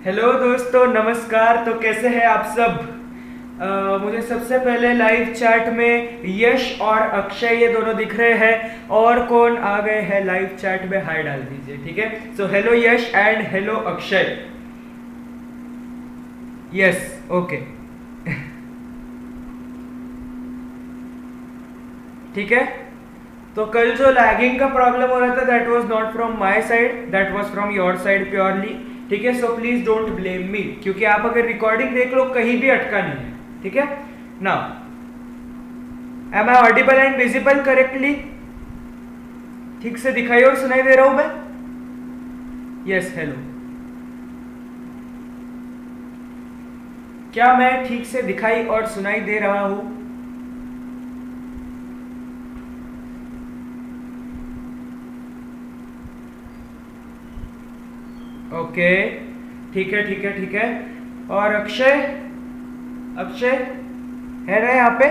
Hello दोस्तों, नमस्कार। तो कैसे हैं आप सब? मुझे सबसे पहले लाइव चैट में यश और अक्षय ये दोनों दिख रहे हैं। और कौन आ गए हैं लाइव चैट में, हाय डाल दीजिए, ठीक है। So hello Yash and hello Akshay. Yes, okay. ठीक है। तो कल जो लैगिंग का प्रॉब्लम हो रहा था, that was not from my side, that was from your side purely, ठीक है। So please don't blame me, क्योंकि आप अगर रिकॉर्डिंग देख लो कहीं भी अटका नहीं है, ठीक है। Now am I audible and visible correctly? ठीक से दिखाई और सुनाई दे रहा हूं मैं? Yes, hello. क्या मैं ठीक से दिखाई और सुनाई दे रहा हूं? ओके, ठीक है, ठीक है, ठीक है। और अक्षय, अक्षय है ना यहाँ पे?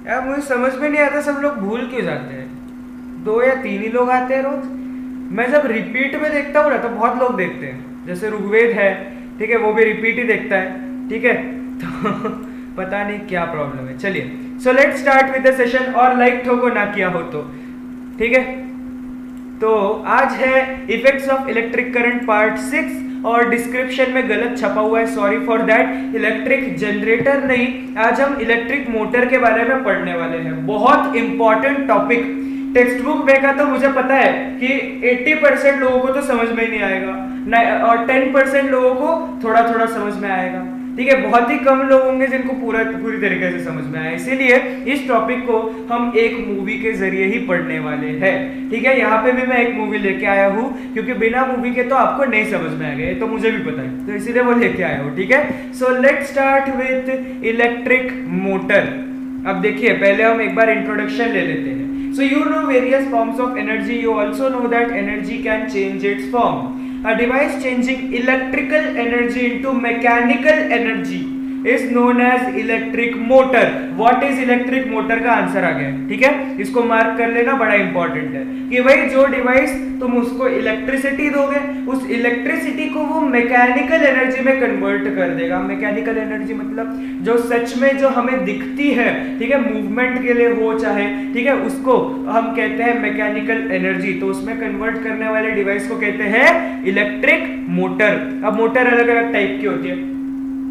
यार मुझे समझ में नहीं आता, सब लोग भूल क्यों जाते हैं? 2 या 3 ही लोग आते हैं रोज। मैं जब रिपीट में देखता हूँ ना तो बहुत लोग देखते हैं, जैसे ऋग्वेद है, ठीक है, वो भी रिपीट ही देखता है, ठीक है। तो पता नहीं क्या प्रॉब्लम है। चलिए, so let's start with the session. और लाइक ठोको ना किया हो तो, ठीक है। तो आज है effects of electric current part 6, और डिस्क्रिप्शन में गलत छपा हुआ है, sorry for that. Electric generator नहीं, आज हम इलेक्ट्रिक मोटर के बारे में पढ़ने वाले हैं। बहुत इंपॉर्टेंट टॉपिक। टेक्स्ट बुक में का तो मुझे पता है कि 80% लोगों को तो समझ में ही नहीं आएगा, और 10% लोगों को थोड़ा थोड़ा समझ में आएगा, ठीक है। बहुत ही कम लोग होंगे जिनको पूरी तरीके से समझ में आए। इसीलिए इस टॉपिक को हम एक मूवी के जरिए ही पढ़ने वाले हैं, ठीक है। यहाँ पे भी मैं एक मूवी लेके आया हूँ, क्योंकि बिना मूवी के तो आपको नहीं समझ में आएगा, ये तो मुझे भी पता है, तो इसीलिए वो लेके आया हूँ, ठीक है। So let's start with electric motor. अब देखिए, पहले हम एक बार इंट्रोडक्शन ले लेते हैं। So you know various forms of energy. You also know that energy can change its form. A device changing electrical energy into mechanical energy is known as electric motor. What is electric motor का answer आ गया, ठीक है। इसको mark कर लेना, बड़ा important है कि भाई जो डिवाइस तुम उसको इलेक्ट्रिसिटी दोगे, उस इलेक्ट्रिसिटी को वो मैकेनिकल एनर्जी में कन्वर्ट कर देगा। मैकेनिकल एनर्जी मतलब जो सच में जो हमें दिखती है, ठीक है, मूवमेंट के लिए हो चाहे, ठीक है, उसको हम कहते हैं मैकेनिकल एनर्जी। तो उसमें कन्वर्ट करने वाले डिवाइस को कहते हैं इलेक्ट्रिक मोटर। अब मोटर अलग अलग टाइप की होती है।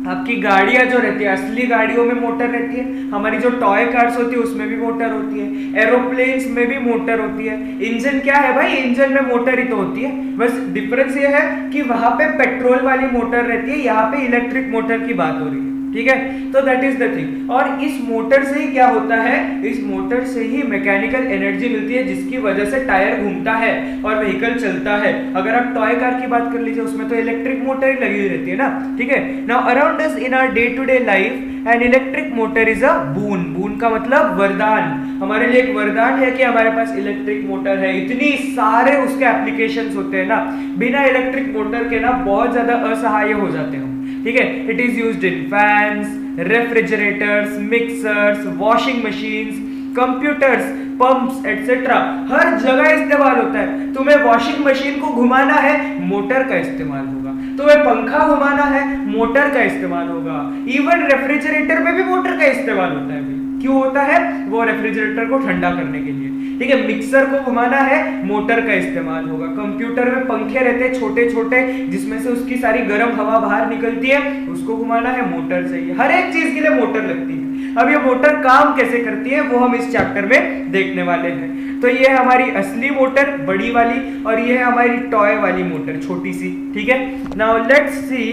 आपकी गाड़ियां जो रहती है, असली गाड़ियों में मोटर रहती है, हमारी जो टॉय कार्स होती है उसमें भी मोटर होती है, एरोप्लेन्स में भी मोटर होती है। इंजन क्या है भाई, इंजन में मोटर ही तो होती है, बस डिफरेंस ये है कि वहां पे पेट्रोल वाली मोटर रहती है, यहाँ पे इलेक्ट्रिक मोटर की बात हो रही है, ठीक है। तो दैट इज द थिंग। और इस मोटर से ही क्या होता है, इस मोटर से ही मैकेनिकल एनर्जी मिलती है, जिसकी वजह से टायर घूमता है और व्हीकल चलता है। अगर आप टॉय कार की बात कर लीजिए, उसमें तो इलेक्ट्रिक मोटर ही लगी हुई रहती है ना, ठीक है। Now around us in our day to day life an electric motor is a boon. Boon का मतलब वरदान। हमारे लिए एक वरदान है कि हमारे पास इलेक्ट्रिक मोटर है। इतनी सारे उसके एप्लीकेशंस होते हैं ना, बिना इलेक्ट्रिक मोटर के ना बहुत ज्यादा असहाय हो जाते हैं, ठीक है। It is used in fans, refrigerators, mixers, washing machines, computers, pumps etcetera. हर जगह इस्तेमाल होता है। तुम्हें वॉशिंग मशीन को घुमाना है, मोटर का इस्तेमाल होगा। तुम्हें पंखा घुमाना है, मोटर का इस्तेमाल होगा। इवन रेफ्रिजरेटर में भी मोटर का इस्तेमाल होता है। क्यों होता है? वो रेफ्रिजरेटर को ठंडा करने के लिए, ठीक है। मिक्सर को घुमाना है, मोटर का इस्तेमाल होगा। कंप्यूटर में पंखे रहते हैं छोटे छोटे, जिसमें से उसकी सारी गर्म हवा बाहर निकलती है, उसको घुमाना है, मोटर चाहिए। हर एक चीज के लिए मोटर लगती है। अब ये मोटर काम कैसे करती है वो हम इस चैप्टर में देखने वाले हैं। तो ये हमारी असली मोटर बड़ी वाली, और ये है हमारी टॉय वाली मोटर छोटी सी, ठीक है। Now let's see,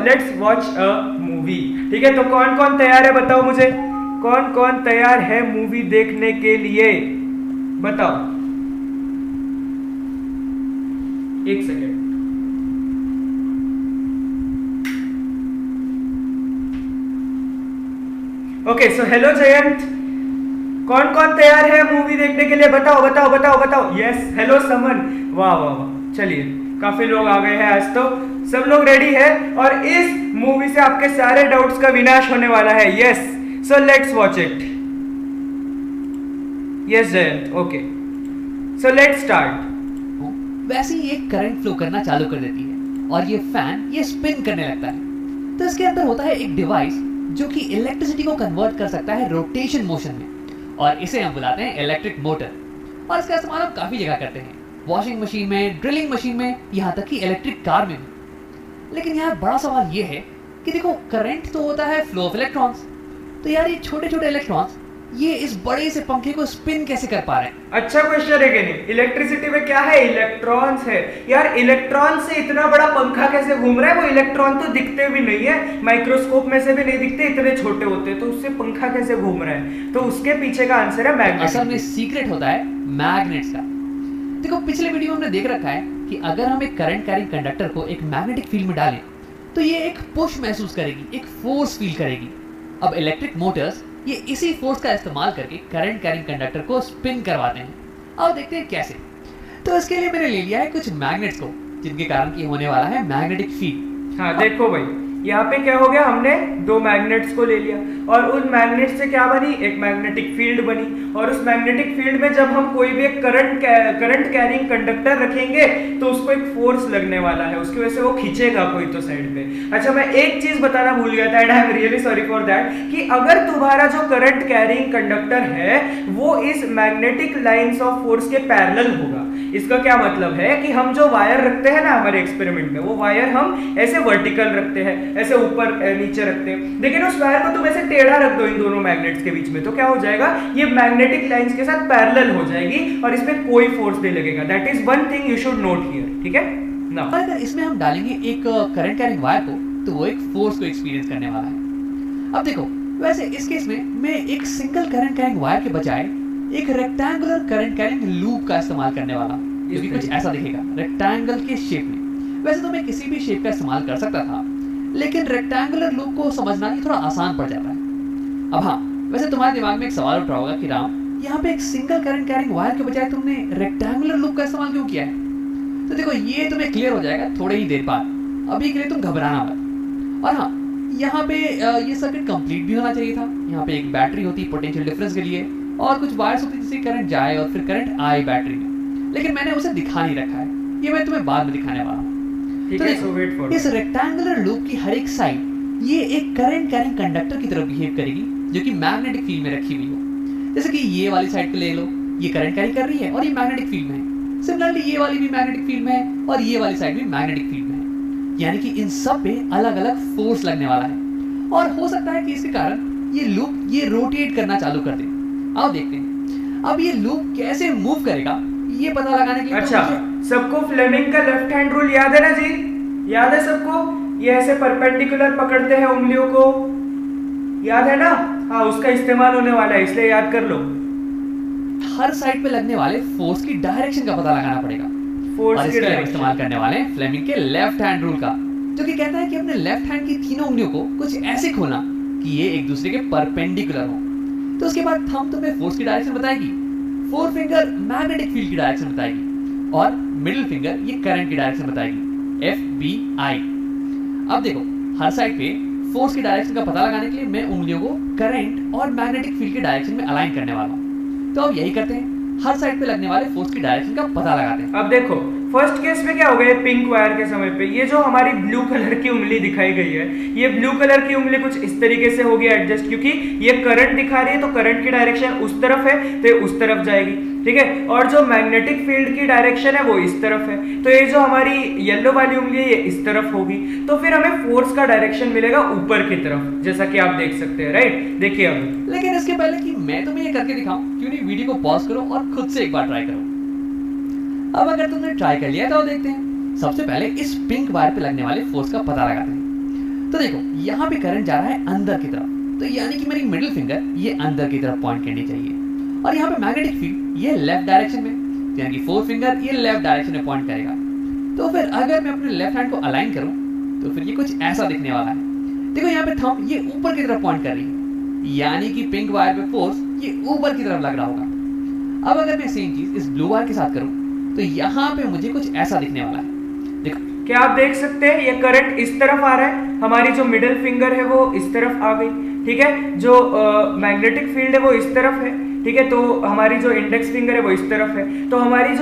let's watch a movie, ठीक है। तो कौन कौन तैयार है बताओ मुझे, कौन कौन तैयार है मूवी देखने के लिए, बताओ। एक second. Okay, so hello Jayant, कौन कौन तैयार है मूवी देखने के लिए, बताओ बताओ बताओ बताओ। यस, हेलो समन, वाह वाह वाह। चलिए, काफी लोग आ गए हैं आज, तो सब लोग रेडी है, और इस मूवी से आपके सारे डाउट्स का विनाश होने वाला है। Yes, so let's watch it. Yes, Jayant. Okay. So let's start. वैसे ही एक करंट फ्लो करना चालू कर देती है और ये फैन ये स्पिन करने लगता है। तो इसके अंदर होता है एक डिवाइस जो कि इलेक्ट्रिसिटी को कन्वर्ट कर सकता है रोटेशन मोशन में, और इसे हम बुलाते हैं इलेक्ट्रिक मोटर। और इसका इस्तेमाल हम काफ़ी जगह करते हैं, वॉशिंग मशीन में, ड्रिलिंग मशीन में, यहाँ तक कि इलेक्ट्रिक कार में भी। लेकिन यहाँ बड़ा सवाल ये है कि देखो, करंट तो होता है फ्लो ऑफ इलेक्ट्रॉन्स, तो यार ये छोटे छोटे इलेक्ट्रॉन्स ये इस बड़े से पंखे को स्पिन कैसे कर पा रहे हैं? अच्छा क्वेश्चन है कि नहीं। इलेक्ट्रिसिटी में क्या है? इलेक्ट्रॉन्स है यार। इलेक्ट्रॉन से इतना बड़ा पंखा कैसे घूम रहा है? वो इलेक्ट्रॉन तो दिखते भी नहीं है, माइक्रोस्कोप में से भी नहीं दिखते, इतने छोटे होते, तो उससे पंखा कैसे घूम रहा है? तो उसके पीछे का आंसर है मैग्नेट। असल में सीक्रेट होता है मैग्नेट्स का। देखो, पिछले वीडियो में हमने देख रखा है कि अगर हम एक करंट कैरिंग कंडक्टर को एक मैग्नेटिक फील्ड में डालें तो ये एक पुश महसूस करेगी, एक फोर्स फील करेगी। अब इलेक्ट्रिक मोटर्स ये इसी फोर्स का इस्तेमाल करके करंट कैरिंग कंडक्टर को स्पिन करवाते हैं। अब देखते हैं कैसे। तो इसके लिए मैंने ले लिया है कुछ मैग्नेट्स को, जिनके कारण की होने वाला है मैग्नेटिक फील्ड। हाँ देखो भाई, यहाँ पे क्या हो गया, हमने दो मैग्नेट्स को ले लिया और उन मैग्नेट से क्या बनी? एक मैग्नेटिक फील्ड बनी। और उस मैग्नेटिक फील्ड में जब हम कोई भी एक करंट कैरिंग कंडक्टर रखेंगे तो उसको एक फोर्स लगने वाला है, उसकी वजह से वो खींचेगा कोई तो साइड पे। अच्छा, मैं एक चीज बताना भूल गया था and I am really sorry for that, कि अगर तुम्हारा जो करंट कैरिंग कंडक्टर है वो इस मैग्नेटिक लाइंस ऑफ फोर्स के पैरेलल होगा। इसका क्या मतलब है कि हम जो वायर रखते हैं ना हमारे एक्सपेरिमेंट में, वो वायर हम ऐसे वर्टिकल रखते हैं, ऐसे ऊपर नीचे रखते हैं, लेकिन उस वायर को तुम ऐसे टेढ़ा रख दो इन दोनों मैग्नेट्स के बीच में, तो क्या हो जाएगा? ये मैग्नेटिक लाइंस के साथ पैरेलल हो जाएगी और इसमें कोई फोर्स नहीं लगेगा। That is one thing you should note here, ठीक है ना? अगर इसमें हम डालेंगे एक करंट कैरिंग वायर को तो वो एक फोर्स को एक्सपीरियंस करने वाला है। अब देखो, वैसे इस केस में मैं एक सिंगल करंट कैरिंग वायर के बजाय एक रेक्टेंगुलर करंट कैरिंग लूप का इस्तेमाल करने वाला, जो कि कुछ ऐसा दिखेगा रेक्टेंगल के शेप में। वैसे तो मैं किसी भी शेप का इस्तेमाल कर सकता था, लेकिन रेक्टेंगुलर लूप को समझना ही थोड़ा आसान पड़ जाता है। अब हाँ, वैसे तुम्हारे दिमाग में एक सवाल उठ रहा होगा कि राम, यहाँ पे एक सिंगल करंट कैरिंग वायर के बजाय तुमने रेक्टेंगुलर लूप का इस्तेमाल क्यों किया है? तो देखो, ये तुम्हें क्लियर हो जाएगा थोड़ी ही देर बाद, अभी के लिए तुम घबराना मत। और हाँ, यहाँ पे ये सर्किट कंप्लीट भी होना चाहिए था। यहाँ पे एक बैटरी होती है पोटेंशियल डिफरेंस के लिए, और कुछ वायर्स होती है जिससे करंट जाए और फिर करंट आए बैटरी में, लेकिन मैंने उसे दिखा नहीं रखा है, ये मैं तुम्हें बाद में दिखाने वाला हूँ। तो इस रेक्टेंगुलर लूप की हर एक साइड ये एक करंट कैरिंग कंडक्टर की तरह बिहेव करेगी, जो कि मैग्नेटिक फील्ड में रखी हुई हो। जैसे कि ये वाली साइड पे ले लो, ये करंट कैरी कर रही है और ये मैग्नेटिक फील्ड में है। सिमिलरली ये वाली भी मैग्नेटिक फील्ड में है और ये वाली साइड भी मैग्नेटिक फील्ड में है। यानी कि इन सब पे अलग अलग फोर्स लगने वाला है, और हो सकता है कि इसके कारण ये लूप ये रोटेट करना चालू कर दे। आओ देखते हैं अब ये लूप कैसे मूव करेगा, ये पता लगाने के लिए। अच्छा, सबको फ्लेमिंग का लेफ्ट हैंड रूल याद है ना जी? याद है सबको? ये ऐसे परपेंडिकुलर पकड़ते हैं उंगलियों को, याद है ना? हाँ, उसका इस्तेमाल होने वाला है, इसलिए याद कर लो। हर साइड पे लगने वाले फोर्स की डायरेक्शन का पता लगाना पड़ेगा, और इसके लिए इस्तेमाल करने वाले हैं फ्लेमिंग के लेफ्ट हैंड रूल का, जो कि कहता है कि अपने लेफ्ट हैंड की तीनों उंगलियों को कुछ ऐसे खोलना कि ये एक दूसरे के परपेंडिकुलर हो। तो उसके बाद थंब तुम्हें फोर्स की डायरेक्शन बताएगी, फोर फिंगर मैग्नेटिक फील्ड की डायरेक्शन बताएगी, और मिडिल फिंगर ये करंट की डायरेक्शन बताएगी, FBI। अब देखो, हर साइड पे फोर्स की डायरेक्शन का पता लगाने के लिए मैं उंगलियों को करंट और मैग्नेटिक फील्ड की डायरेक्शन में अलाइन करने वाला हूँ। तो अब यही करते हैं, हर साइड पे लगने वाले फोर्स की डायरेक्शन का पता लगाते हैं। अब देखो, फर्स्ट केस में क्या हो गया, पिंक वायर के समय पे ये जो हमारी ब्लू कलर की उंगली दिखाई गई है, ये ब्लू कलर की उंगली कुछ इस तरीके से होगी एडजस्ट, क्योंकि ये करंट दिखा रही है, तो करंट की डायरेक्शन उस तरफ है तो ये उस तरफ जाएगी, ठीक है। और जो मैग्नेटिक फील्ड की डायरेक्शन है वो इस तरफ है, तो ये जो हमारी येलो वाली उंगली है ये इस तरफ होगी, तो फिर हमें फोर्स का डायरेक्शन मिलेगा ऊपर की तरफ, जैसा कि आप देख सकते हैं, राइट? देखिए अब, लेकिन इसके पहले कि मैं तुम्हें ये करके दिखाऊं, क्यों नहीं वीडियो को पॉज करो और खुद से एक बार ट्राई करो। अब अगर तुमने ट्राई कर लिया तो देखते हैं। सबसे पहले इस पिंक वायर पे लगने वाले फोर्स का पता लगाते हैं। तो देखो, यहाँ पे करंट जा रहा है अंदर की तरफ, तो यानी कि मेरी मिडिल फिंगर ये अंदर की तरफ पॉइंट करनी चाहिए, और यहाँ पे मैग्नेटिक फील्ड ये लेफ्ट डायरेक्शन में, यानी कि फोर फिंगर ये लेफ्ट डायरेक्शन में पॉइंट करेगा। तो फिर अगर मैं अपने लेफ्ट हैंड को अलाइन करूं तो फिर ये कुछ ऐसा दिखने वाला है। देखो, यहाँ पे थंब ये ऊपर की तरफ पॉइंट कर रही है, यानी कि पिंक वायर पे फोर्स ये ऊपर की तरफ लग रहा होगा। अब अगर मैं सेम चीज इस ब्लू वायर के साथ करूं तो यहाँ पे मुझे कुछ ऐसा दिखने वाला है। देखो, क्या आप देख सकते हैं, ये करंट इस तरफ आ रहा है, हमारी जो मिडिल फिंगर है वो इस तरफ आ गई, ठीक है। जो मैग्नेटिक फील्ड है वो इस तरफ है, ठीक है, तो हमारी जो इंडेक्स फिंगर है वो इस तरफ है, तो हमारी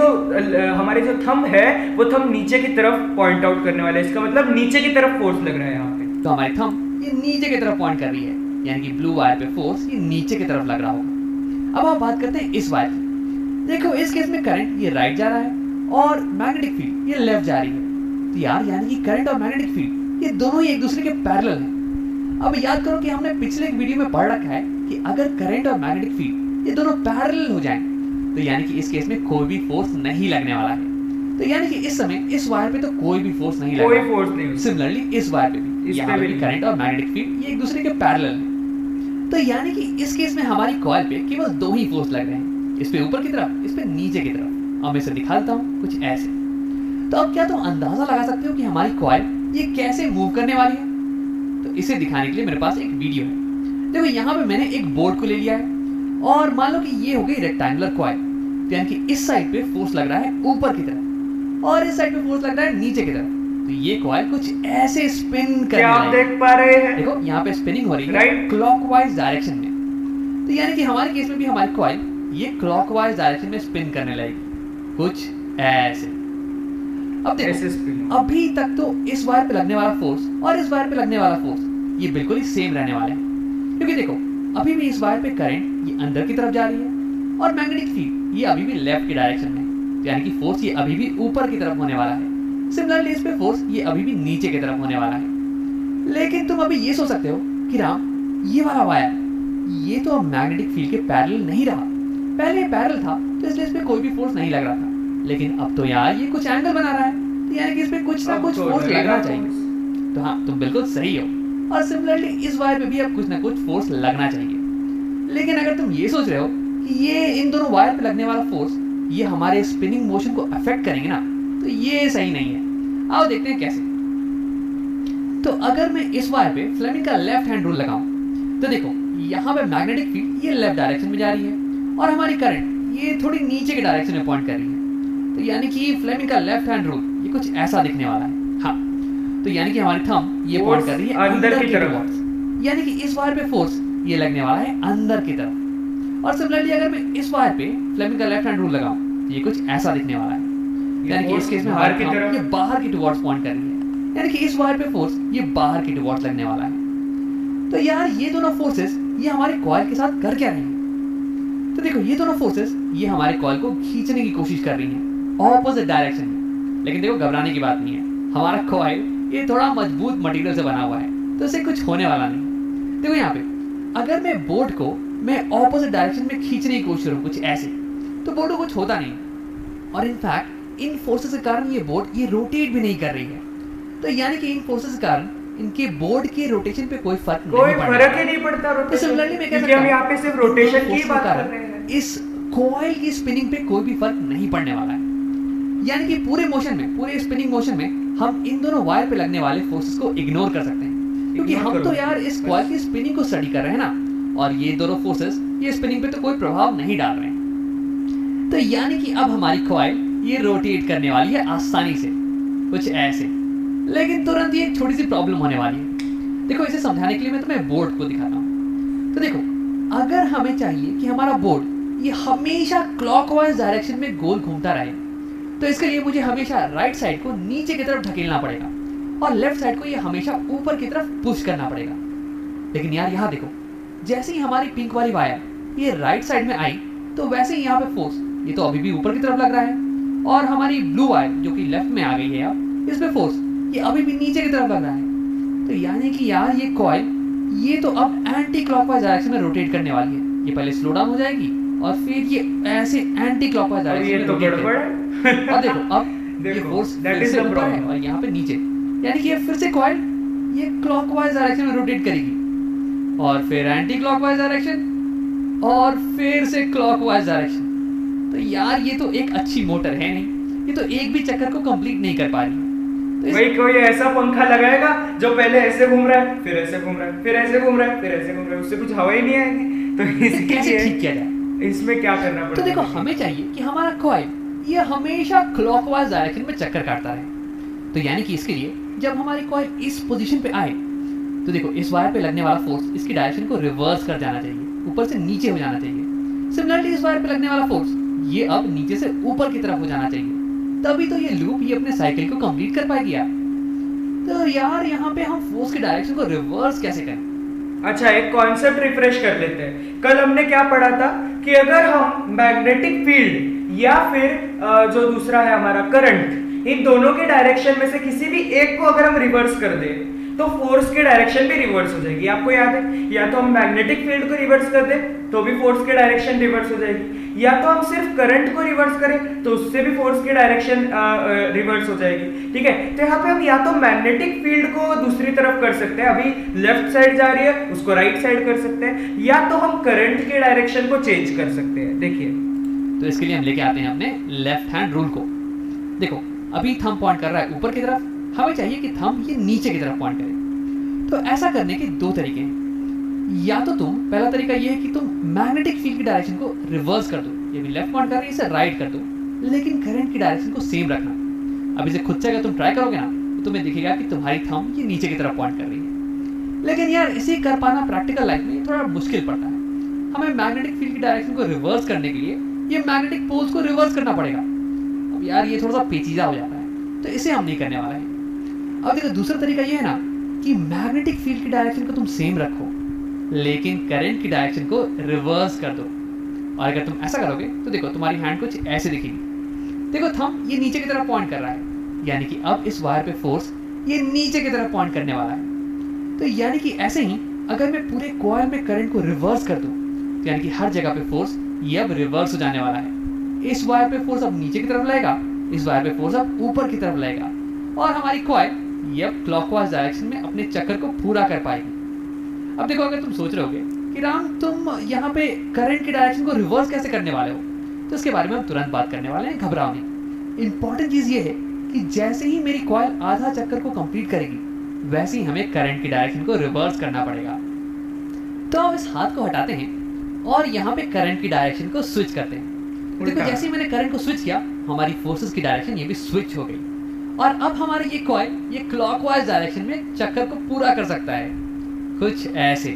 जो थंब है वो थंब नीचे की तरफ पॉइंट आउट करने वाला है, इसका मतलब नीचे की तरफ फोर्स लग रहा है यहाँ पे। तो हमारी थंब ये नीचे की तरफ पॉइंट कर रही है, यानी कि ब्लू वायर पे फोर्स ये नीचे की तरफ लग रहा होगा। अब आप बात करते हैं इस वायर की। देखो इस केस में करंट ये राइट जा रहा है और मैग्नेटिक फील्ड ये लेफ्ट जा रही है। तो यार यानी कि करंट और मैग्नेटिक फील्ड ये दोनों ही एक दूसरे के पैरेलल हैं। अब याद करो कि हमने पिछले एक वीडियो में पढ़ रखा है कि अगर करंट और मैग्नेटिक फील्ड ये दोनों पैरेलल हो जाएं तो यानी कि इस केस में कोई भी फोर्स नहीं लगने वाला है। तो यानी कि इस समय इस वायर पे तो कोई भी फोर्स नहीं लगेगा, कोई फोर्स नहीं। सिमिलरली इस वायर पे भी यहाँ पे करंट और मैग्नेटिक फील्ड ये एक दूसरे के पैरेलल हैं। तो यानी कि इस केस में हमारी कॉइल पे केवल दो ही फोर्स लग रहे हैं, इस पे ऊपर की तरफ, इस पे नीचे की तरफ। अब मैं इसे दिखा देता हूँ कुछ ऐसे। तो अब क्या तुम अंदाजा लगा सकते हो कि हमारी कॉइल ये कैसे मूव करने वाली है? तो इसे दिखाने के लिए मेरे पास एक वीडियो है। देखो यहाँ पे मैंने एक बोर्ड को ले लिया है और मान लो कि ये हो गई रेक्टेंगुलर कॉइल, तो यानी कि इस साइड पे फोर्स लग रहा है ऊपर की तरफ और इस साइड पे फोर्स लग रहा है नीचे की तरफ। तो ये कॉइल कुछ ऐसे स्पिन करने क्या आप देख पा रहे हैं? देखो यहाँ पे स्पिनिंग हो रही है राइट क्लॉकवाइज डायरेक्शन में। तो यानी कि हमारे केस में भी हमारी कॉइल ये क्लॉकवाइज डायरेक्शन में स्पिन करने लगेगी कुछ ऐसे। अब देखो अभी तक तो इस वायर पे लगने वाला फोर्स और इस वायर पे लगने वाला फोर्स ये बिल्कुल ही सेम रहने वाले हैं, क्योंकि देखो अभी भी इस वायर पे करंट ये अंदर की तरफ जा रही है और मैग्नेटिक फील्ड ये अभी भी लेफ्ट की डायरेक्शन में, यानी कि फोर्स ये अभी भी ऊपर की तरफ होने वाला है। सिमिलरली इस पे फोर्स ये अभी भी नीचे की तरफ होने वाला है। लेकिन तुम अभी ये सोच सकते हो कि राम ये वाला वायर ये तो अब मैग्नेटिक फील्ड के पैरेलल नहीं रहा, पहले ये पैरेलल था तो इसलिए इस पे कोई भी फोर्स नहीं लग रहा था, लेकिन अब तो यार ये कुछ एंगल बना रहा है, तो यानी कि इस पे कुछ ना कुछ फोर्स लगना चाहिए। तो हाँ तुम बिल्कुल सही हो, और सिमिलरली इस वायर पे भी अब कुछ ना कुछ फोर्स लगना चाहिए। लेकिन अगर तुम ये सोच रहे हो कि ये इन दोनों वायर पे लगने वाला फोर्स ये हमारे स्पिनिंग मोशन को अफेक्ट करेंगे ना, तो ये सही नहीं है। आओ देखते हैं कैसे। तो अगर मैं इस वायर पे फ्लेमिंग का लेफ्ट हैंड रूल लगाऊं तो देखो यहाँ पे मैग्नेटिक फील्ड ये लेफ्ट डायरेक्शन में जा रही है और हमारी करंट ये थोड़ी नीचे के डायरेक्शन में पॉइंट कर रही है। तो यानी कि फ्लेमिंग का लेफ्ट हैंड रूल ये कुछ ऐसा दिखने वाला है। हाँ तो यानी कि हमारी थंब ये पॉइंट कर रही है अंदर की तरफ, यानी कि इस वायर पे फोर्स ये लगने वाला है अंदर की तरफ। और सिमिलरली अगर मैं इस वायर पे फ्लेमिंग का लेफ्ट हैंड रूल लगाऊं तो ये कुछ ऐसा दिखने वाला है, यानी कि इस केस में हमारी थंब ये बाहर की टुवर्ड्स पॉइंट कर रही है, यानी कि इस वायर पे फोर्स ये बाहर की टुवर्ड्स लगने वाला है। तो यार ये दोनों फोर्सेस ये हमारे कॉइल के साथ कर क्या रही हैं? तो देखो ये दोनों फोर्सेस ये हमारे कॉइल को खींचने की कोशिश कर रही हैं ऑपोजिट डायरेक्शन में। लेकिन देखो घबराने की बात नहीं है, हमारा कॉइल ये थोड़ा मजबूत मटेरियल से बना हुआ है तो इससे कुछ होने वाला नहीं। देखो यहाँ पे अगर मैं बोर्ड को मैं ऑपोजिट डायरेक्शन में खींचने की कोशिश करूँ कुछ ऐसे, तो बोर्ड को कुछ होता नहीं, और इनफैक्ट इन फोर्सेस के कारण ये बोर्ड ये रोटेट भी नहीं कर रही है। तो यानी कि इन फोर्सेस के कारण इनके बोर्ड के रोटेशन पे कोई फर्क ही नहीं पड़ता। तो सिमिलरली मैं कह सकता हूं हम यहाँ पे सिर्फ रोटेशन की बात कर रहे हैं, इस कॉइल की स्पिनिंग पे कोई भी फर्क नहीं पड़ने वाला है। यानी कि पूरे मोशन में, पूरे स्पिनिंग मोशन में हम इन दोनों वायर पे लगने वाले फोर्सेस को इग्नोर कर सकते हैं, क्योंकि हम तो यार इस कॉइल की स्पिनिंग को स्टडी कर रहे हैं ना, और ये दोनों फोर्सेस ये स्पिनिंग पे तो कोई प्रभाव नहीं डाल रहे हैं। तो यानी कि अब हमारी कॉइल ये रोटेट करने वाली है आसानी से कुछ ऐसे। लेकिन तुरंत ये एक छोटी सी प्रॉब्लम होने वाली है। देखो इसे समझाने के लिए मैं तुम्हें बोर्ड को दिखाता हूँ। तो देखो अगर हमें चाहिए कि हमारा बोर्ड ये हमेशा क्लॉकवाइज डायरेक्शन में गोल घूमता रहे, तो इसके लिए मुझे हमेशा राइट साइड को नीचे की तरफ ढकेलना पड़ेगा और लेफ्ट साइड को ये हमेशा ऊपर की तरफ पुश करना पड़ेगा। लेकिन यार यहाँ देखो, जैसे ही हमारी पिंक वाली वायर ये राइट साइड में आई तो वैसे ही यहाँ पे फोर्स ये तो अभी भी ऊपर की तरफ लग रहा है, और हमारी ब्लू वायर जो कि लेफ्ट में आ गई है अब इस पे फोर्स ये अभी भी नीचे की तरफ लग रहा है। तो यानी कि यार ये कॉइल ये तो अब एंटी क्लॉकवाइज डायरेक्शन में रोटेट करने वाली है। ये पहले स्लो डाउन हो जाएगी और फिर ये ऐसे एंटी क्लॉकवाइज डायरेक्शन में रोटेट करेगी। और देखो अब ये फोर्स फिर से ऊपर है और यहाँ पे नीचे, यानी कि ये फिर से कॉइल ये क्लॉकवाइज डायरेक्शन में रोटेट करेगी और फिर एंटी क्लॉकवाइज डायरेक्शन और फिर से क्लॉकवाइज डायरेक्शन। तो यार ये तो एक अच्छी मोटर है नहीं, ये तो एक भी चक्कर को कंप्लीट नहीं कर पा रही है। तो वही कोई ऐसा पंखा लगाएगा जो पहले ऐसे घूम रहा है, फिर ऐसे घूम रहा है, फिर ऐसे घूम रहा है, फिर ऐसे घूम रहा है, उससे कुछ हवा ही नहीं आएगी। तो कैसे ठीक किया जाए, इसमें क्या करना पड़ेगा? तो देखो हमें चाहिए कि हमारा कॉइल ये हमेशा क्लॉकवाइज डायरेक्शन में चक्कर काटता रहे। तो यानी कि इसके लिए जब हमारी कॉइल इस पोजीशन पे आए तो देखो इस वायर पे लगने वाला फोर्स इसकी डायरेक्शन को रिवर्स कर जाना चाहिए, ऊपर से नीचे हो जाना चाहिए। सिमिलरली इस वायर पे लगने वाला फोर्स ये अब नीचे से ऊपर की तरफ हो जाना चाहिए, तभी तो ये लूप ये अपने साइकिल को कंप्लीट कर पाएगी यार। तो यार यहाँ पे हम फोर्स की डायरेक्शन को रिवर्स कैसे करें? अच्छा, एक कॉन्सेप्ट रिफ्रेश कर लेते हैं। कल हमने क्या पढ़ा था कि अगर हम मैग्नेटिक फील्ड या फिर जो दूसरा है हमारा करंट, इन दोनों के डायरेक्शन में से किसी भी एक को अगर हम रिवर्स कर दें तो फोर्स की डायरेक्शन भी रिवर्स हो जाएगी। आपको याद है, या तो हम मैग्नेटिक फील्ड को रिवर्स कर दें तो भी फोर्स की डायरेक्शन रिवर्स हो जाएगी, या तो हम सिर्फ करंट को रिवर्स करें तो उससे भी फोर्स की डायरेक्शन रिवर्स हो जाएगी। ठीक है, तो यहाँ पे हम या तो मैग्नेटिक फील्ड को दूसरी तरफ कर सकते हैं, अभी लेफ्ट साइड जा रही है उसको राइट साइड कर सकते हैं, या तो हम करंट के डायरेक्शन को चेंज कर सकते हैं। देखिए, तो इसके लिए हम लेके आते हैं अपने लेफ्ट हैंड रूल को। देखो अभी थंब पॉइंट कर रहा है ऊपर की तरफ, हमें चाहिए कि थंब ये नीचे की तरफ पॉइंट करे। तो ऐसा करने के दो तरीके हैं। या तो तुम, पहला तरीका ये है कि तुम मैग्नेटिक फील्ड की डायरेक्शन को रिवर्स कर दो, ये भी लेफ्ट पॉइंट कर रही है इसे राइट कर दो, लेकिन करंट की डायरेक्शन को सेम रखना। अब इसे खुद से अगर तुम ट्राई करोगे ना तो तुम्हें दिखेगा कि तुम्हारी थंब ये नीचे की तरफ पॉइंट कर रही है। लेकिन यार इसे कर पाना प्रैक्टिकल लाइफ में थोड़ा मुश्किल पड़ता है। हमें मैग्नेटिक फील्ड की डायरेक्शन को रिवर्स करने के लिए ये मैग्नेटिक पोल्स को रिवर्स करना पड़ेगा। अब यार ये थोड़ा सा पेचीदा हो जाता है, तो इसे हम नहीं करने वाले हैं। अब देखो दूसरा तरीका ये है ना कि मैग्नेटिक फील्ड की डायरेक्शन को तुम सेम रखो, लेकिन करंट की डायरेक्शन को रिवर्स कर दो। और अगर तुम ऐसा करोगे तो देखो तुम्हारी हैंड कुछ ऐसे दिखेगी। देखो थंब ये नीचे की तरफ पॉइंट कर रहा है, यानी कि अब इस वायर पे फोर्स ये नीचे की तरफ पॉइंट करने वाला है। तो यानी कि ऐसे ही अगर मैं पूरे कॉइल में करंट को रिवर्स कर दूं, तो यानी कि हर जगह पे फोर्स ये अब रिवर्स हो जाने वाला है। इस वायर पे फोर्स अब नीचे की तरफ लगेगा, इस वायर पे फोर्स अब ऊपर की तरफ लगेगा, और हमारी कॉइल ये अब क्लॉकवाइज डायरेक्शन में अपने चक्कर को पूरा कर पाएगी। अब देखो अगर तुम सोच रहे होगे कि राम तुम यहाँ पे करंट की डायरेक्शन को रिवर्स कैसे करने वाले हो, तो इसके बारे में हम तुरंत बात करने वाले हैं, घबराओ नहीं। इंपॉर्टेंट चीज ये है कि जैसे ही मेरी कॉइल आधा चक्कर को कंप्लीट करेगी वैसे ही हमें करंट की डायरेक्शन को रिवर्स करना पड़ेगा। तो अब इस हाथ को हटाते हैं और यहाँ पे करंट की डायरेक्शन को स्विच करते हैं। देखो जैसे ही मैंने करंट को स्विच किया हमारी फोर्सेस की डायरेक्शन ये भी स्विच हो गई, और अब हमारी ये कॉइल ये क्लॉकवाइज डायरेक्शन में चक्कर को पूरा कर सकता है, कुछ ऐसे।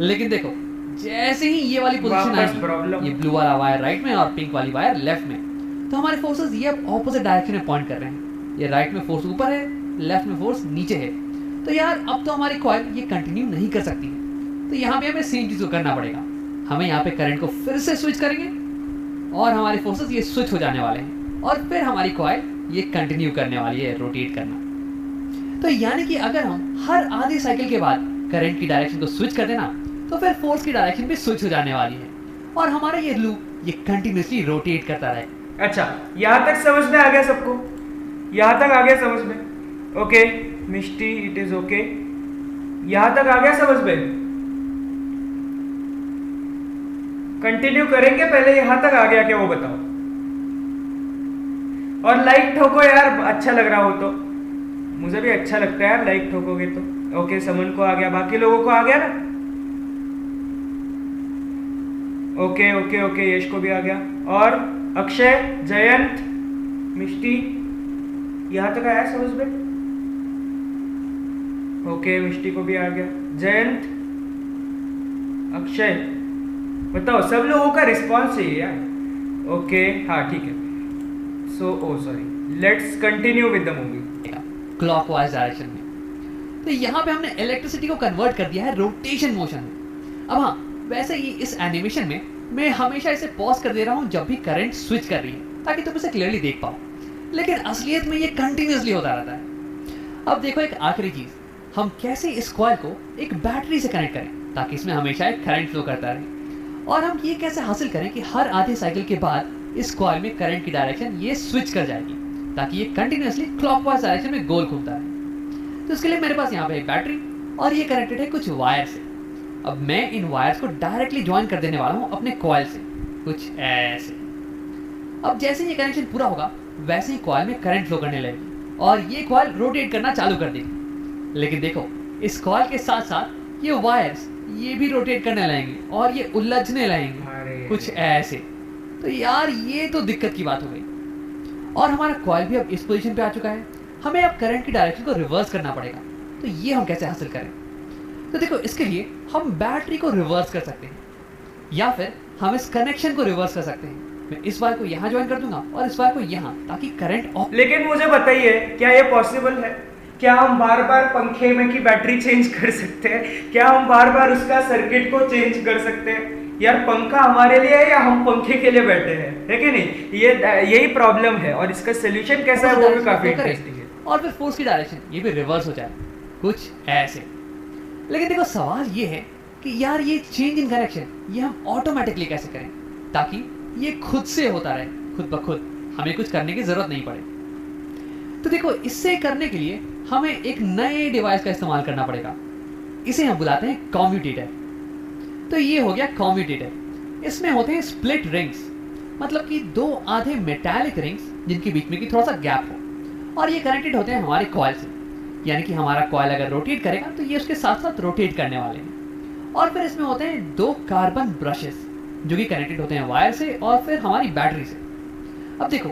लेकिन देखो जैसे ही ये वाली पोजीशन आएगी, ये ब्लू वाला वायर राइट में और पिंक वाली वायर लेफ्ट में, तो हमारे फोर्सेस ये अब ऑपोजिट डायरेक्शन में पॉइंट कर रहे हैं। ये राइट में फोर्स ऊपर है, लेफ्ट में फोर्स नीचे है। तो यार अब तो हमारी कॉइल ये कंटिन्यू नहीं कर सकती है, तो यहाँ पे हमें सेम चीज को करना पड़ेगा। हमें यहाँ पे करंट को फिर से स्विच करेंगे और हमारे फोर्सेस ये स्विच हो जाने वाले हैं, और फिर हमारी कॉइल ये कंटिन्यू करने वाली है रोटेट करना। तो यानी कि अगर हम हर आधे साइकिल के बाद करंट की डायरेक्शन को स्विच कर देना तो फिर फोर्स की डायरेक्शन भी स्विच हो जाने वाली है, और हमारा ये लूप ये कंटिन्यूअसली रोटेट करता रहे। अच्छा, यहाँ तक समझ में आ गया सबको? यहाँ तक आ गया समझ में? Okay Mishti, it is okay. यहाँ तक आ गया समझ में? कंटिन्यू करेंगे, पहले यहाँ तक आ गया क्या वो बताओ, और लाइक ठोको यार, अच्छा लग रहा हो तो। मुझे भी अच्छा लगता है यार लाइक ठोकोगे तो। ओके, समन को आ गया, बाकी लोगों को आ गया ना? ओके ओके ओके, यश को भी आ गया, और अक्षय, जयंत, मिष्टी, यहाँ तक आया समझ में? ओके, मिष्टी को भी आ गया। जयंत, अक्षय, बताओ, सब लोगों का रिस्पॉन्स चाहिए यार। ओके, हाँ ठीक है। So sorry, let's continue with the movie clockwise direction में। तो यहाँ पे हमने इलेक्ट्रिसिटी को कन्वर्ट कर दिया है रोटेशन मोशन में। अब हाँ, वैसे ही इस एनिमेशन में मैं हमेशा इसे पॉज कर दे रहा हूँ जब भी करंट स्विच कर रही है, ताकि तुम इसे क्लियरली देख पाओ, लेकिन असलियत में ये कंटिन्यूअसली होता रहता है। अब देखो एक आखिरी चीज, हम कैसे इस कॉइल को एक बैटरी से कनेक्ट करें ताकि इसमें हमेशा एक करंट फ्लो करता रहे, और हम ये कैसे हासिल करें कि हर आधे साइकिल के बाद इस कॉइल में करंट की डायरेक्शन ये स्विच कर जाएगी ताकि ये कंटिन्यूअसली क्लॉकवाइज डायरेक्शन में गोल घूमता रहे। तो इसके लिए मेरे पास यहाँ पे एक बैटरी और ये कनेक्टेड है कुछ वायर से। अब मैं इन वायर्स को डायरेक्टली ज्वाइन कर देने वाला हूँ अपने कॉइल से, कुछ ऐसे। अब जैसे ये कनेक्शन पूरा होगा वैसे ही कॉइल में करंट फ्लो करने लगेगी और ये कॉइल रोटेट करना चालू कर देगी। लेकिन देखो इस कॉइल के साथ साथ ये वायर्स ये भी रोटेट करने लगेंगे और ये उलझने लगेंगे, कुछ ऐसे। तो यार ये तो दिक्कत की बात हो गई, और हमारा कॉइल भी अब इस पोजीशन पे आ चुका है। हमें अब करंट की डायरेक्शन को रिवर्स करना पड़ेगा। तो ये हम कैसे हासिल करें? तो देखो इसके लिए हम बैटरी को रिवर्स कर सकते हैं, या फिर हम इस कनेक्शन को रिवर्स कर सकते हैं। मैं इस वायर को यहाँ ज्वाइन कर दूंगा और इस वायर को यहाँ, ताकि करंट ऑफ। लेकिन मुझे बताइए, क्या ये पॉसिबल है? क्या हम बार बार पंखे में की बैटरी चेंज कर सकते हैं? क्या हम बार बार उसका सर्किट को चेंज कर सकते हैं? यार पंखा हमारे लिए है या हम पंखे के लिए बैठे हैं, है कि नहीं? यही प्रॉब्लम है, और इसका सोल्यूशन कैसा है वो भी काफी इंटरेस्टिंग है। और फिर फोर्स की डायरेक्शन ये भी रिवर्स हो जाए, कुछ ऐसे। लेकिन देखो सवाल ये है कि यार ये चेंज इन कनेक्शन ये हम ऑटोमेटिकली कैसे करें, ताकि ये खुद से होता रहे, खुद ब खुद, हमें कुछ करने की जरूरत नहीं पड़े। तो देखो इससे करने के लिए हमें एक नए डिवाइस का इस्तेमाल करना पड़ेगा। इसे हम बुलाते हैं कम्यूटेटर। तो ये हो गया कम्यूटेटर। इसमें होते हैं स्प्लिट रिंग्स, मतलब कि दो आधे मेटालिक रिंग्स जिनके बीच में की थोड़ा सा गैप हो, और ये कनेक्टेड होते हैं हमारे कॉइल से। यानी कि हमारा कॉइल अगर रोटेट करेगा तो ये उसके साथ साथ रोटेट करने वाले हैं। और फिर इसमें होते हैं दो कार्बन ब्रशेस जो कि कनेक्टेड होते हैं वायर से और फिर हमारी बैटरी से। अब देखो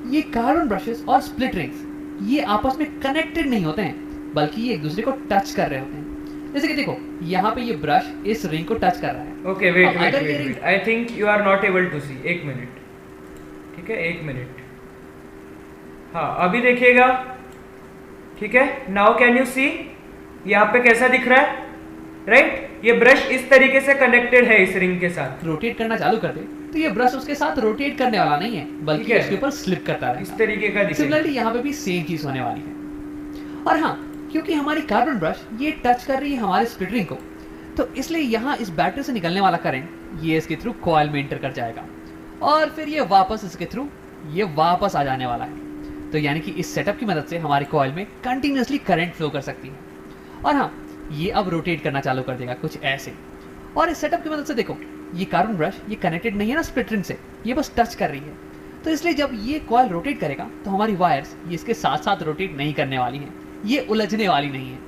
ये कार्बन ब्रशेस और स्प्लिट रिंग्स ये आपस में कनेक्टेड नहीं होते हैं, बल्कि ये एक दूसरे को टच कर रहे होते हैं। जैसे कि देखो यहाँ पे ये ब्रश इस रिंग को टच कर रहा है। Okay wait, I think you are not able to see. एक मिनट, ठीक है, एक मिनट। हाँ अभी देखिएगा, ठीक है। नाउ कैन यू सी यहाँ पे कैसा दिख रहा है, राइट? ये ब्रश इस तरीके से कनेक्टेड है इस रिंग के साथ। रोटेट करना चालू कर दे तो ये ब्रश उसके साथ रोटेट करने वाला नहीं है, बल्कि उसके ऊपर स्लिप करता है। इस तरीके का दिखेगा। सिमिलरली यहाँ पे भी सेम चीज होने वाली है। और हाँ, क्योंकि हमारी कार्बन ब्रश ये टच कर रही है हमारे स्प्लिट रिंग को, तो इसलिए यहाँ इस बैटरी से निकलने वाला करंट ये इसके थ्रू कॉइल में इंटर कर जाएगा, और फिर ये वापस इसके थ्रू ये वापस आ जाने वाला है। तो यानी कि इस सेटअप की मदद से हमारी कॉइल में कंटिन्यूसली करंट फ्लो कर सकती है। और हाँ, ये अब रोटेट करना चालू कर देगा कुछ ऐसे। और इस सेटअप की मदद से देखो ये कार्बन ब्रश ये कनेक्टेड नहीं है ना स्प्लिट रिंग से, ये बस टच कर रही है। तो इसलिए जब ये कॉइल रोटेट करेगा तो हमारी वायर्स ये इसके साथ साथ रोटेट नहीं करने वाली हैं, ये उलझने वाली नहीं है।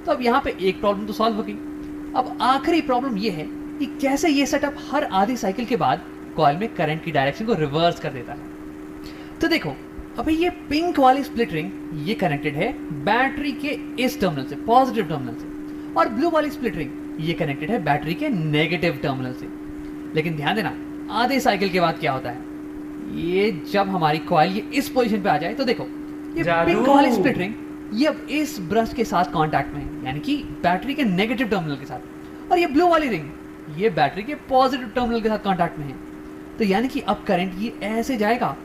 तो अब यहाँ पे एक प्रॉब्लम तो सॉल्व हो गई। अब आखिरी प्रॉब्लम ये है कि कैसे ये सेटअप हर आधी साइकिल के बाद कॉइल में करंट की डायरेक्शन को रिवर्स कर देता है। तो देखो अभी ये पिंक वाली स्प्लिट रिंग ये कनेक्टेड है बैटरी के इस टर्मिनल से, पॉजिटिव टर्मिनल से, और ब्लू वाली स्प्लिट रिंग ये कनेक्टेड है बैटरी के नेगेटिव टर्मिनल से। लेकिन ध्यान देना आधे साइकिल के बाद क्या होता है, ये जब हमारी कॉइल ये इस पोजीशन पे आ जाए तो देखो ये पिंक वाली स्प्लिट रिंग ये अब इस ब्रश के साथ कांटेक्ट में है, यानी कि बैटरी के नेगेटिव टर्मिनल के साथ, और ये ब्लू वाली रिंग ये बैटरी के पॉजिटिव टर्मिनल के साथ कांटेक्ट में है। तो यानी कि अब करंट ये ऐसे जाएगा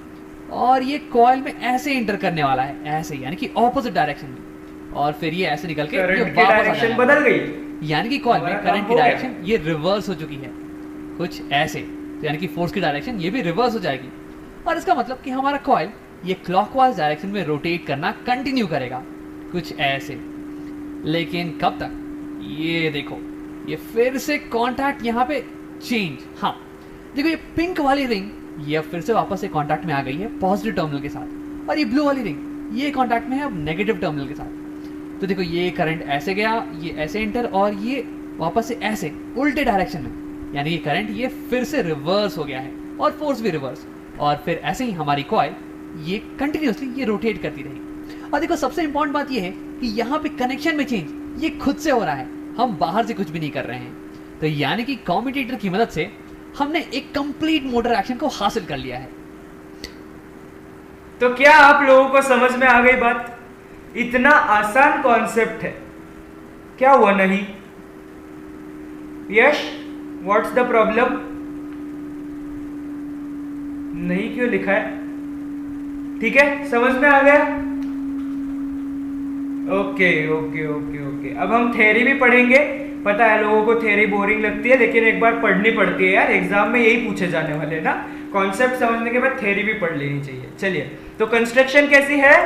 और ये कॉइल में ऐसे इंटर करने वाला है, ऐसे यानी कि ऑपोजिट डायरेक्शन में, और फिर ये ऐसे निकल के ये वापस डायरेक्शन बदल गई, यानी कि कॉइल में करंट की डायरेक्शन ये रिवर्स हो चुकी है कुछ ऐसे। तो यानी कि फोर्स की डायरेक्शन ये भी रिवर्स हो जाएगी, और इसका मतलब कि हमारा कॉइल ये क्लॉकवाइज डायरेक्शन में रोटेट करना कंटिन्यू करेगा कुछ ऐसे। लेकिन कब तक, ये देखो ये फिर से कांटेक्ट यहाँ पे चेंज। हाँ देखो ये पिंक वाली रिंग ये अब फिर से वापस से कांटेक्ट में आ गई है पॉजिटिव टर्मिनल के साथ, और ये ब्लू वाली रिंग ये कांटेक्ट में है अब नेगेटिव टर्मिनल के साथ। तो देखो ये करंट ऐसे गया, ये ऐसे इंटर, और ये वापस से ऐसे उल्टे डायरेक्शन में, यानी कि करंट ये फिर से रिवर्स हो गया है और फोर्स भी रिवर्स, और फिर ऐसे ही हमारी कॉइल ये कंटिन्यूसली ये रोटेट करती रही। और देखो सबसे इंपॉर्टेंट बात ये है कि यहाँ पे कनेक्शन में चेंज ये खुद से हो रहा है, हम बाहर से कुछ भी नहीं कर रहे हैं। तो यानी कि कम्यूटेटर की मदद से हमने एक कंप्लीट मोटर एक्शन को हासिल कर लिया है। तो क्या आप लोगों को समझ में आ गई बात? इतना आसान कॉन्सेप्ट है, क्या हुआ नहीं? यश, व्हाट्स द प्रॉब्लम? नहीं क्यों लिखा है? ठीक है, समझ में आ गया? Okay okay okay okay. अब हम थ्योरी भी पढ़ेंगे। पता है लोगों को थ्योरी बोरिंग लगती है, लेकिन एक बार पढ़नी पड़ती है यार, एग्जाम में यही पूछे जाने वाले ना। कॉन्सेप्ट समझने के बाद थ्योरी भी पढ़ लेनी चाहिए। चलिए, तो कंस्ट्रक्शन कैसी है?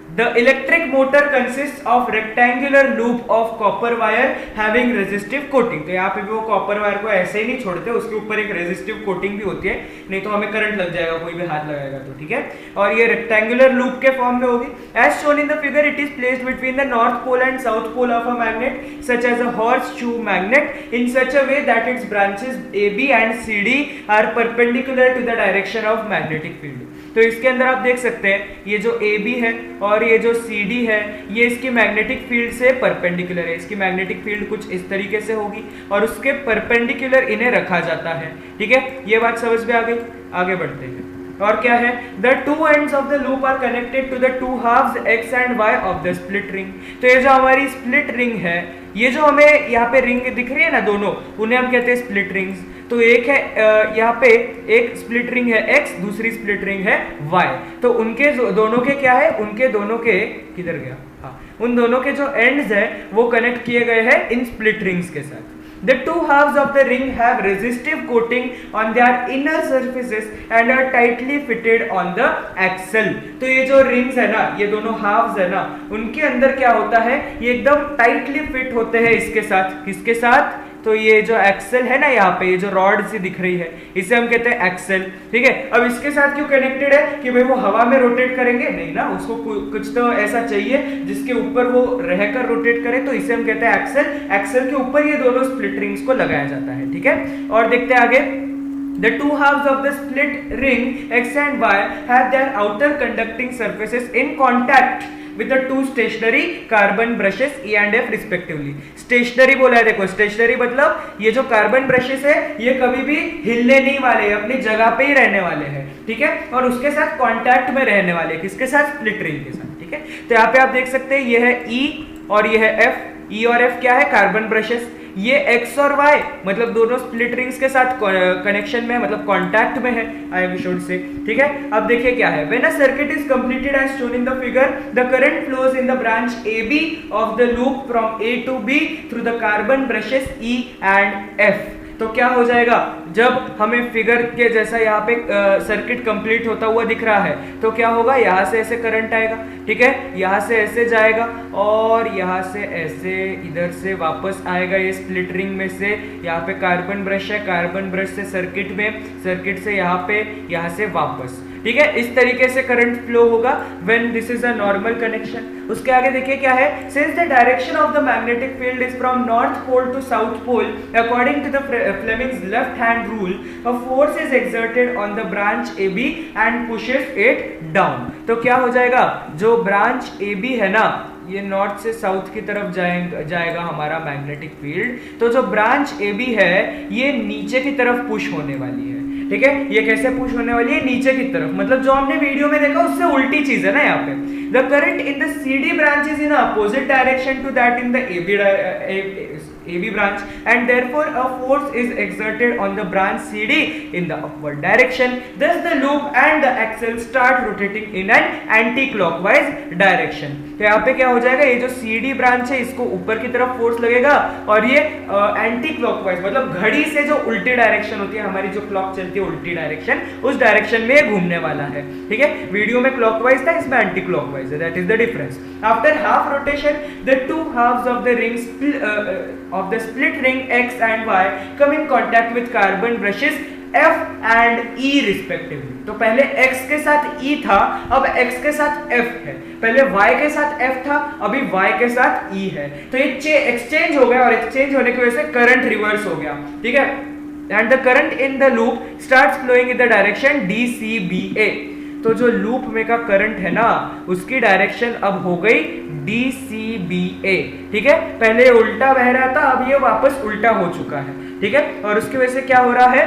The electric motor consists of rectangular loop of copper wire having resistive coating। तो यहाँ पे भी वो कॉपर वायर को ऐसे ही नहीं छोड़ते, उसके ऊपर एक रेजिस्टिव कोटिंग भी होती है, नहीं तो हमें करंट लग जाएगा, कोई भी हाथ लगाएगा तो, ठीक है। और ये रेक्टेंगुलर लूप के फॉर्म में होगी। As shown in the figure, it is placed between the north pole and south pole of a magnet such as a horseshoe magnet in such a way that its branches AB and CD are perpendicular to the direction of magnetic field. तो इसके अंदर आप देख सकते हैं ये जो A B है और ये जो सी डी है ये इसकी मैग्नेटिक फील्ड से परपेंडिकुलर है। इसकी मैग्नेटिक फील्ड कुछ इस तरीके से होगी और उसके परपेंडिकुलर इन्हें रखा जाता है। ठीक है, ये बात समझ में आ गई। आगे बढ़ते हैं और क्या है, the two ends of the loop are connected to the two halves X and Y of the split ring. तो ये जो हमारी स्प्लिट रिंग है, ये जो हमें यहाँ पे रिंग दिख रही है ना दोनों, उन्हें हम कहते हैं स्प्लिट रिंग्स। तो एक है यहाँ पे एक स्प्लिट रिंग है x, दूसरी स्प्लिट रिंग है y। तो उनके दोनों के क्या है, उनके दोनों के किधर गया, हाँ, उन दोनों के जो एंड्स है वो कनेक्ट किए गए हैं इन स्प्लिट रिंग्स के साथ। The two halves of the ring have resistive coating on their inner surfaces and are tightly fitted on the axle। तो ये जो रिंग्स है ना, ये दोनों हाफ्स है ना, उनके अंदर क्या होता है, ये एकदम टाइटली फिट होते हैं इसके साथ। किसके साथ, तो ये जो एक्सेल है ना, यहाँ पे ये जो रॉड सी दिख रही है इसे हम कहते हैं एक्सेल। ठीक है, अब इसके साथ क्यों कनेक्टेड है कि भाई वो हवा में रोटेट करेंगे, नहीं ना, उसको कुछ तो ऐसा चाहिए जिसके ऊपर वो रहकर रोटेट करे, तो इसे हम कहते हैं एक्सेल। एक्सेल के ऊपर ये दोनों स्प्लिट रिंग्स को लगाया जाता है। ठीक है, और देखते हैं आगे। The two halves of the split ring X and Y have their outer conducting surfaces in contact with the two stationary carbon brushes E and F respectively। Stationary बोला है, देखो स्टेशनरी मतलब ये जो कार्बन ब्रशेस है ये कभी भी हिलने नहीं वाले, अपनी जगह पे ही रहने वाले हैं। ठीक है, और उसके साथ कांटेक्ट में रहने वाले, किसके साथ, स्प्लिट रिंग के साथ। ठीक है, तो यहाँ पे आप देख सकते हैं ये है E और ये है F। E और F क्या है, कार्बन ब्रशेस। ये X और Y मतलब दोनों स्प्लिट रिंग्स के साथ कनेक्शन में, मतलब कांटेक्ट में है, आई शुड से। ठीक है, अब देखिए क्या है, when a circuit is completed as shown in the figure, the current flows in the branch AB of the loop from A to B through the carbon brushes E and F। तो क्या हो जाएगा, जब हमें figure के जैसा यहाँ पे सर्किट कंप्लीट होता हुआ दिख रहा है, तो क्या होगा, यहाँ से ऐसे करंट आएगा। ठीक है, यहाँ से ऐसे जाएगा और यहाँ से ऐसे इधर से वापस आएगा ये स्प्लिट रिंग में से। यहाँ पे कार्बन ब्रश है, कार्बन ब्रश से सर्किट में, सर्किट से यहाँ पे, यहाँ से वापस। ठीक है, इस तरीके से करंट फ्लो होगा when this is a normal connection. उसके आगे देखिए क्या है, since the direction of the magnetic field is from north pole to south pole according to the Fleming's left hand rule, a force is exerted on the branch AB and pushes it down. तो क्या हो जाएगा, जो branch AB है ना, ये north से south की तरफ जाएगा हमारा मैग्नेटिक फील्ड। तो जो ब्रांच AB है ये नीचे की तरफ पुश होने वाली है। ठीक है, ये कैसे पुश होने वाली है, नीचे की तरफ, मतलब जो हमने वीडियो में देखा उससे उल्टी चीज है ना यहाँ पे। The current in the CD branch is in opposite direction to that in the AB branch and therefore a force is exerted on the branch CD in the upward direction. Thus the loop and the axle start rotating in an anti-clockwise direction. तो यहाँ पे क्या हो जाएगा, ये जो CD branch है इसको ऊपर की तरफ फोर्स लगेगा और ये एंटी क्लॉकवाइज मतलब घड़ी से जो उल्टी डायरेक्शन होती है, हमारी जो क्लॉक चलती है उल्टी डायरेक्शन, उस डायरेक्शन में घूमने वाला है। ठीक है, वीडियो में क्लॉकवाइज था, इसमें एंटी क्लॉकवाइज है, that is the difference. After half rotation the two halves of the ring of the split ring X and Y come in contact with carbon brushes F and E respectively। तो पहले X के साथ E था, अब X के साथ F है, पहले Y के साथ F था, अभी Y के साथ E है। तो ये एक्सचेंज हो गया और एक्सचेंज होने की वजह से करंट रिवर्स हो गया। ठीक है, and the current in the loop starts flowing in the direction DCBA। तो जो लूप में का करंट है ना, उसकी डायरेक्शन अब हो गई DCBA। ठीक है, पहले उल्टा बह रहा था, अब ये वापस उल्टा हो चुका है। ठीक है, और उसकी वजह से क्या हो रहा है,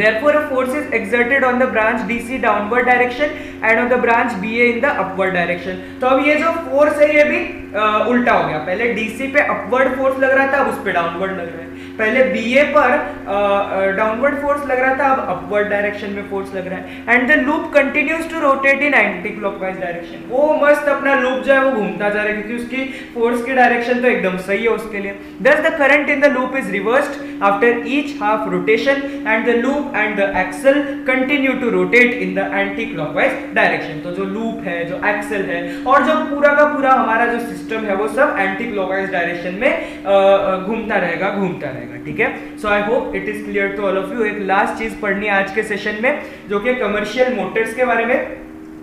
therefore a force is exerted on the branch DC downward direction and on the branch BA in the upward direction। तो अब ये जो फोर्स है ये भी उल्टा हो गया, पहले DC पे अपवर्ड फोर्स लग रहा था, अब उस पे डाउनवर्ड लग रहा है। पहले BA पर डाउनवर्ड फोर्स लग रहा था, अब अपवर्ड डायरेक्शन में फोर्स लग रहा है। And the loop continues to rotate in anti clockwise direction. वो मस्त अपना लूप जो है वो घूमता जा रहा है, क्योंकि उसकी फोर्स की डायरेक्शन तो एकदम सही है उसके लिए। Thus the current in the loop is reversed after each half rotation and the loop and the axle continue to rotate in the anti-clockwise direction। तो जो लूप है, जो एक्सेल है और जो पूरा का पूरा हमारा जो सिस्टम है वो सब एंटी क्लॉकवाइज डायरेक्शन में घूमता रहेगा। ठीक है, so I hope it is clear to all of you. एक लास्ट चीज पढ़नी है आज के सेशन में, जो कि कमर्शियल मोटर्स के बारे में।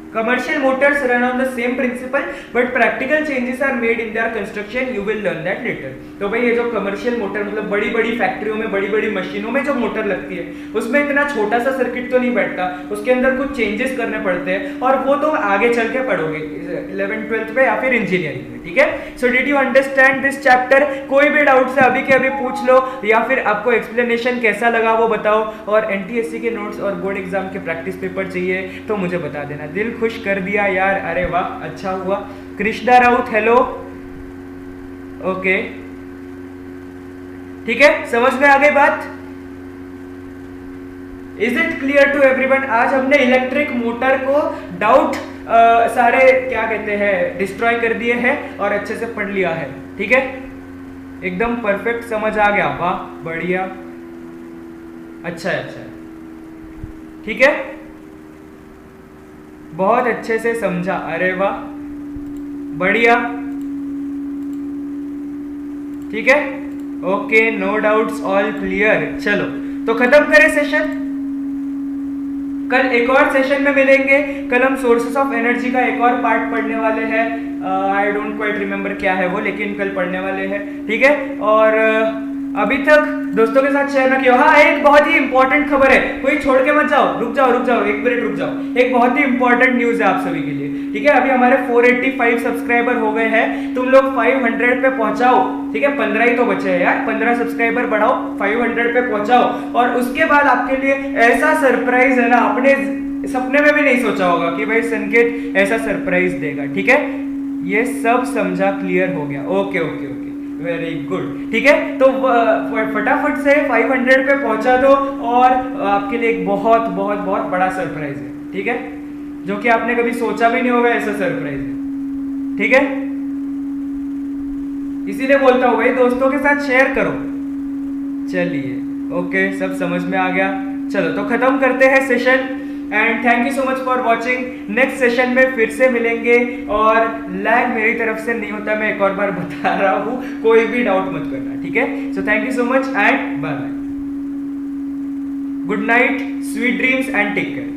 Commercial motors run on the same principle, but practical changes are made in their construction. You will learn that later. तो भाई ये जो कमर्शियल मोटर मतलब बड़ी बड़ी फैक्ट्रियों में बड़ी बड़ी मशीनों में जो मोटर लगती है उसमें इतना छोटा सा सर्किट तो नहीं बैठता, उसके अंदर कुछ चेंजेस करने पड़ते हैं और वो तो आगे चल के पढ़ोगे 11th 12th में या फिर इंजीनियरिंग में, ठीक है। So did you understand this chapter? कोई भी डाउट से अभी के अभी पूछ लो या फिर आपको एक्सप्लेनेशन कैसा लगा वो बताओ, और एनटीएससी के नोट्स और बोर्ड एग्जाम के प्रैक्टिस पेपर चाहिए तो मुझे बता देना। दिल खुश कर दिया यार, अरे वाह अच्छा हुआ। कृष्णा राउत हेलो, ओके ठीक है, समझ में आ गई बात? Is it clear to everyone? आज हमने इलेक्ट्रिक मोटर को डाउट सारे क्या कहते हैं डिस्ट्रॉय कर दिए हैं और अच्छे से पढ़ लिया है, ठीक है, एकदम परफेक्ट समझ आ गया, वाह बढ़िया, अच्छा है अच्छा है, ठीक है, बहुत अच्छे से समझा, अरे वाह बढ़िया, ठीक है, okay no doubts all clear. चलो तो खत्म करें सेशन, कल एक और सेशन में मिलेंगे। कल हम सोर्सेस ऑफ एनर्जी का एक और पार्ट पढ़ने वाले हैं, आई डोंट क्वाइट रिमेम्बर क्या है वो, लेकिन कल पढ़ने वाले हैं, ठीक है। और अभी तक दोस्तों के साथ शेयर ना किया। हाँ एक बहुत ही इंपॉर्टेंट खबर है, कोई छोड़ के मत जाओ, रुक जाओ एक मिनट रुक जाओ, एक बहुत ही इंपॉर्टेंट न्यूज है आप सभी के लिए, ठीक है। अभी हमारे 485 सब्सक्राइबर हो गए हैं, तुम लोग 500 पे पहुंचाओ, ठीक है, 15 ही तो बचे हैं यार, 15 सब्सक्राइबर बढ़ाओ, 500 पे पहुंचाओ, और उसके बाद आपके लिए ऐसा सरप्राइज है ना, अपने सपने में भी नहीं सोचा होगा कि भाई संकेत ऐसा सरप्राइज देगा, ठीक है। ये सब समझा, क्लियर हो गया, okay okay okay very good, ठीक है। तो फटाफट से 500 पे पहुंचा दो और आपके लिए एक बहुत बहुत बहुत बड़ा सरप्राइज है, ठीक है, जो कि आपने कभी सोचा भी नहीं होगा ऐसा सरप्राइज है, ठीक है। इसीलिए बोलता हूं भाई दोस्तों के साथ शेयर करो। चलिए ओके, सब समझ में आ गया। चलो तो खत्म करते हैं session, and thank you so much for watching. Next session में फिर से मिलेंगे, और लैग मेरी तरफ से नहीं होता, मैं एक और बार बता रहा हूं, कोई भी डाउट मत करना, ठीक है। So thank you so much and bye bye, good night, sweet dreams and take care.